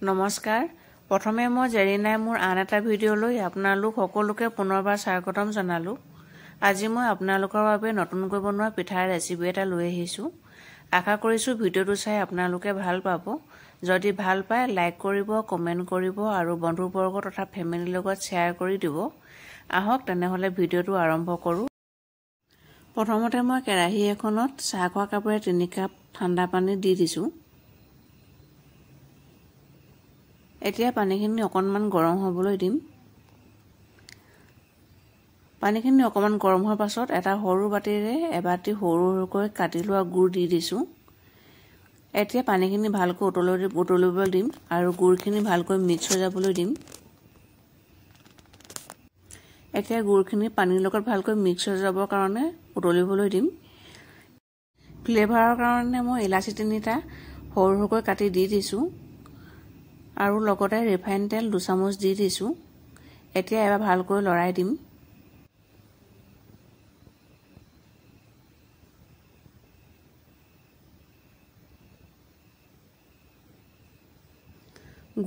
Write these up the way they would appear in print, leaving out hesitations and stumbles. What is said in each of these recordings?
নমস্কাৰ প্ৰথমে মই জেৰিনাই মোৰ আন এটা ভিডিঅ' লৈ আপোনালোক সকলোকে পুনৰবাৰ স্বাগতম জনালো। আজি মই আপোনালোকৰ বাবে নতুনকৈ বনোৱা পিঠাৰ ৰেচিপি এটা লৈ আহিছো। আশা কৰিছো ভিডিঅ'টো চাই আপোনালোকে ভাল পাব। যদি ভাল পায় লাইক কৰিব, কমেন্ট কৰিব আৰু বন্ধুবৰ্গ তথা ফেমিলিৰ লগত শ্বেয়াৰ কৰি দিব। আহক তেনেহলে ভিডিঅ'টো আৰম্ভ কৰো। প্ৰথমতে মই কেৰাহী এখনত চাহ খোৱা কাপেৰে 3 কাপ ঠাণ্ডা পানী দি দিছো। এতিয়া পানীখিনি অকণমান গৰম হ'বলৈ দিম। পানীখিনি অকণমান গৰম হোৱাৰ পাছত এটা সৰু বাটিৰে এবাটি সৰু সৰুকৈ কাটি লোৱা গুড় দি দিছো। এতিয়া পানীখিনি ভালকৈ উতলিবলৈ দিম আৰু গুড়খিনি ভালকৈ মিক্স হৈ যাবলৈ দিম। এতিয়া গুড়খিনি পানীৰ লগত ভালকৈ মিক্স হৈ যাবৰ কাৰণে উতলিবলৈ দিম। ফ্লেভাৰৰ কাৰণে মই ইলাচি 3টা সৰু সৰুকৈ কাটি দি দিছো আৰু লগতে ৰিফাইন তেল 2 চামুচ দি দিছো। এতিয়া এবাৰ ভালকৈ লৰাই দিম।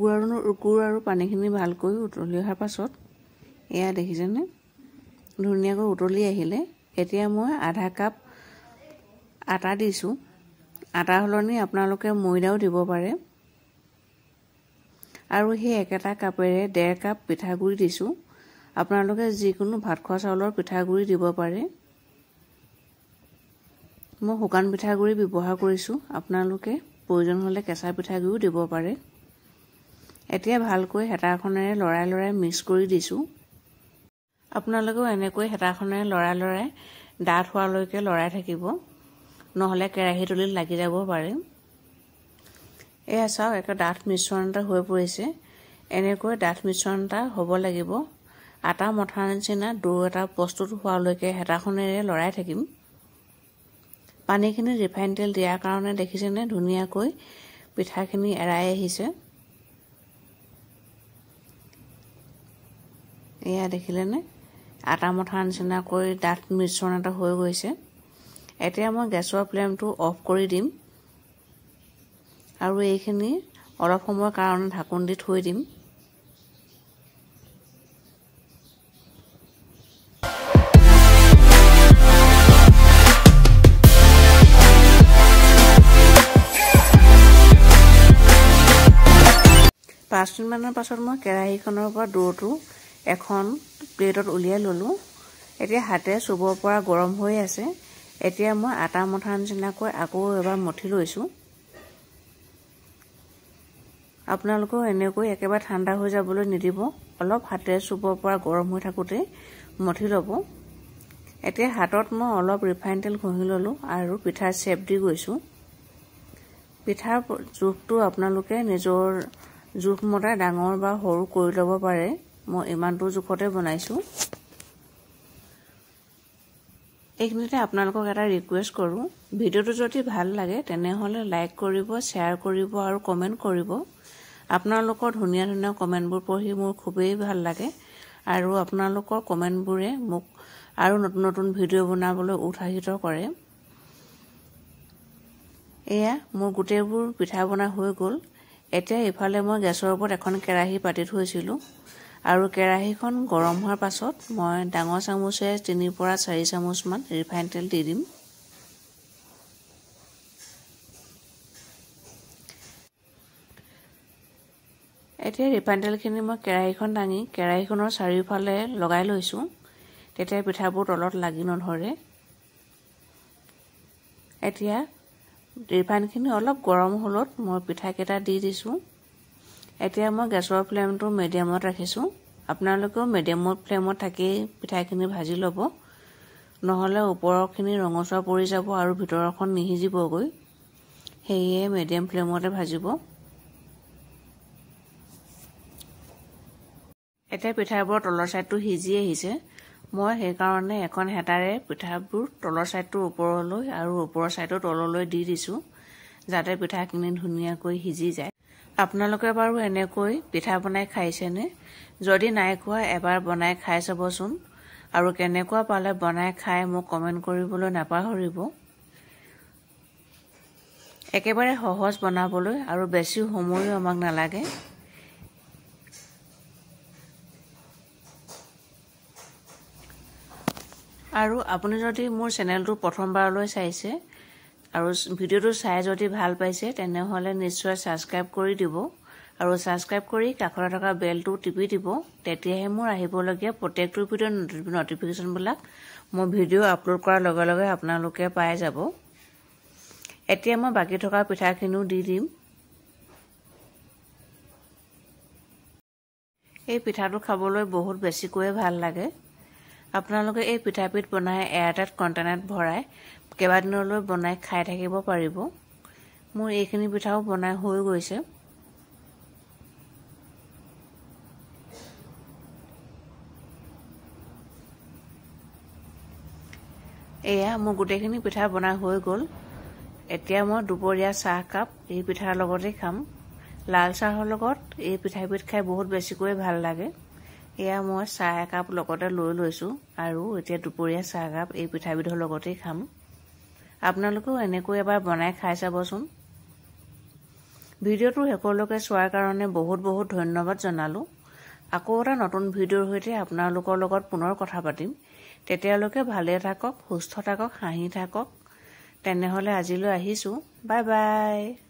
গুড় আৰু পানীখিনি ভালকৈ উতলি অহাৰ পাছত এয়া দেখিছেনে ধুনীয়াকৈ উতলি আহিলে। এতিয়া মই আধা কাপ আটা দিছো। আটা হলনি আপোনালোকে ময়দাও দিব পাৰে। আৰু সেই একেটা কাপেৰে 1.5 কাপ পিঠাগুড়ি দিছো। আপোনালোকে যিকোনো ভাত খোৱা চাউলৰ পিঠাগুড়ি দিব পাৰে। মই শুকান পিঠাগুড়ি ব্যৱহাৰ কৰিছো। আপোনালোকে প্ৰয়োজন হলে কেঁচা পিঠাগুড়িও দিব পাৰে। এতিয়া ভালকৈ হেতাখনেৰে লৰাই মিক্স কৰি দিছো। আপোনালোকেও এনেকৈ হেতাখনেৰে লৰাই ডাঠ হোৱালৈকে লৰাই থাকিব, নহলে কেৰাহীতলিত লাগি যাব পাৰে। এয়া চাওক একটা ডাঠ মিশ্ৰণ এটা হৈ পৰিছে। এনেকৈ ডাঠ মিশ্ৰণ এটা হ'ব লাগিব। আটা মঠাৰ নিচিনা ডো এটা প্ৰস্তুত হোৱালৈকে হেতাখনেৰে লৰাই থাকিম। পানীখিনি ৰিফাইন তেল দিয়াৰ কাৰণে দেখিছেনে ধুনীয়াকৈ পিঠাখিনি এৰাই আহিছে। এয়া দেখিলেনে আটা মঠাৰ নিচিনাকৈ ডাঠ মিশ্ৰণ এটা হৈ গৈছে। এতিয়া মই গেছৰ ফ্লেমটো অফ কৰি দিম আৰু এইখিনি অলপ সময়ৰ কাৰণে ঢাকন দি থৈ দিম। পাঁচ মিনিটমানৰ পাছত মই কেৰাহীখনৰ পৰা ডোটো এখন প্লেটত উলিয়াই ললো। এতিয়া হাতে চুব পৰা গৰম হৈ আছে। এতিয়া মই আটা মঠাৰ নিচিনাকৈ আকৌ এবাৰ মঠি লৈছো। আপোনালোকেও এনেকৈ একেবাৰে ঠাণ্ডা হৈ যাবলৈ নিদিব। অলপ হাতে চুব পৰা গৰম হৈ থাকোতে মঠি ল'ব। এতিয়া হাতত মই অলপ ৰিফাইন তেল ঘঁহি ললো আৰু পিঠাৰ শেপ দি গৈছো। পিঠাৰ জোখটো আপোনালোকে নিজৰ জোখমতে ডাঙৰ বা সৰু কৰি ল'ব পাৰে। মই ইমানটো জোখতে বনাইছো। এইখিনিতে আপোনালোকক এটা ৰিকুৱেষ্ট কৰো, ভিডিঅ'টো যদি ভাল লাগে তেনেহলে লাইক কৰিব, শ্বেয়াৰ কৰিব আৰু কমেন্ট কৰিব। আপোনালোকৰ ধুনীয়া ধুনীয়া কমেন্টবোৰ পঢ়ি মোৰ খুবেই ভাল লাগে আৰু আপোনালোকৰ কমেন্টবোৰে মোক আৰু নতুন নতুন ভিডিঅ' বনাবলৈ উৎসাহিত কৰে। এয়া মোৰ গোটেইবোৰ পিঠা বনা হৈ গ'ল। এতিয়া ইফালে মই গেছৰ ওপৰত এখন কেৰাহী পাতি থৈছিলো আৰু কেৰাহীখন গৰম হোৱাৰ পাছত মই ডাঙৰ চামুচে 3 পৰা 4 চামুচ মান ৰিফাইন তেল দি দিম। এতিয়া ৰিফাইন তেলখিনি মই কেৰাহীখন দাঙি কেৰাহীখনৰ চাৰিওফালে লগাই লৈছো। তেতিয়া পিঠাবোৰ তলত লাগি নধৰে। এতিয়া ৰিফাইনখিনি অলপ গৰম হলত মই পিঠাকেইটা দি দিছো। এতিয়া মই গেছৰ ফ্লেমটো মিডিয়ামত ৰাখিছো। আপোনালোকেও মিডিয়াম ফ্লেমত থাকি পিঠাখিনি ভাজি ল'ব, নহলে ওপৰৰখিনি ৰঙচুৱা পৰি যাব আৰু ভিতৰখন নিহিজিবগৈ। সেয়ে মিডিয়াম ফ্লেমতে ভাজিব। এতিয়া পিঠাবোৰ তলৰ সাইডটো সিজি আহিছে। মই সেইকাৰণে এখন হেতাৰে পিঠাবোৰ তলৰ সাইডটো ওপৰলৈ আৰু ওপৰৰ সাইডটো তললৈ দি দিছো, যাতে পিঠাখিনি ধুনীয়াকৈ সিজি যায়। আপোনালোকে বাৰু এনেকৈ পিঠা বনাই খাইছেনে? যদি নাই খোৱা এবাৰ বনাই খাই চাবচোন আৰু কেনেকুৱা পালে বনাই খাই মোক কমেন্ট কৰিবলৈ নাপাহৰিব। একেবাৰে সহজ বনাবলৈ আৰু বেছি সময়ও আমাক নালাগে। আৰু আপুনি যদি মোৰ চেনেলটো প্ৰথমবাৰলৈ চাইছে আৰু ভিডিঅ'টো চাই যদি ভাল পাইছে তেনেহ'লে নিশ্চয় ছাবস্ক্ৰাইব কৰি দিব আৰু ছাবস্ক্ৰাইব কৰি কাষতে থকা বেলটো টিপি দিব। তেতিয়াহে মোৰ আহিবলগীয়া প্ৰত্যেকটো ভিডিঅ'ৰ নটিফিকেশ্যনবিলাক মই ভিডিঅ' আপলোড কৰাৰ লগে লগে আপোনালোকে পাই যাব। এতিয়া মই বাকী থকা পিঠাখিনিও দি দিম। এই পিঠাটো খাবলৈ বহুত বেছিকৈয়ে ভাল লাগে। আপোনালোকে এই পিঠাবিধ বনাই এয়াৰটাইট কণ্টেইনাৰত ভৰাই কেইবাদিনলৈ বনাই খাই থাকিব পাৰিব। মোৰ এইখিনি পিঠাও বনাই হৈ গৈছে। এয়া মোৰ গোটেইখিনি পিঠা বনাই হৈ গ'ল। এতিয়া মই দুপৰীয়া চাহকাপ এই পিঠাৰ লগতে খাম। লাল চাহৰ লগত এই পিঠাবিধ খাই বহুত বেছিকৈ ভাল লাগে। এয়া মই চাহ একাপ লগতে লৈ লৈছোঁ আৰু এতিয়া দুপৰীয়া চাহকাপ এই পিঠাবিধৰ লগতেই খাম। আপোনালোকেও এনেকৈ এবাৰ বনাই খাই চাবচোন। ভিডিঅ'টো শেষলৈকে চোৱাৰ কাৰণে বহুত বহুত ধন্যবাদ জনালোঁ। আকৌ এটা নতুন ভিডিঅ'ৰ সৈতে আপোনালোকৰ লগত পুনৰ কথা পাতিম। তেতিয়ালৈকে ভালে থাকক, সুস্থ থাকক, হাঁহি থাকক। তেনেহ'লে আজিলৈ আহিছোঁ। Bye bye.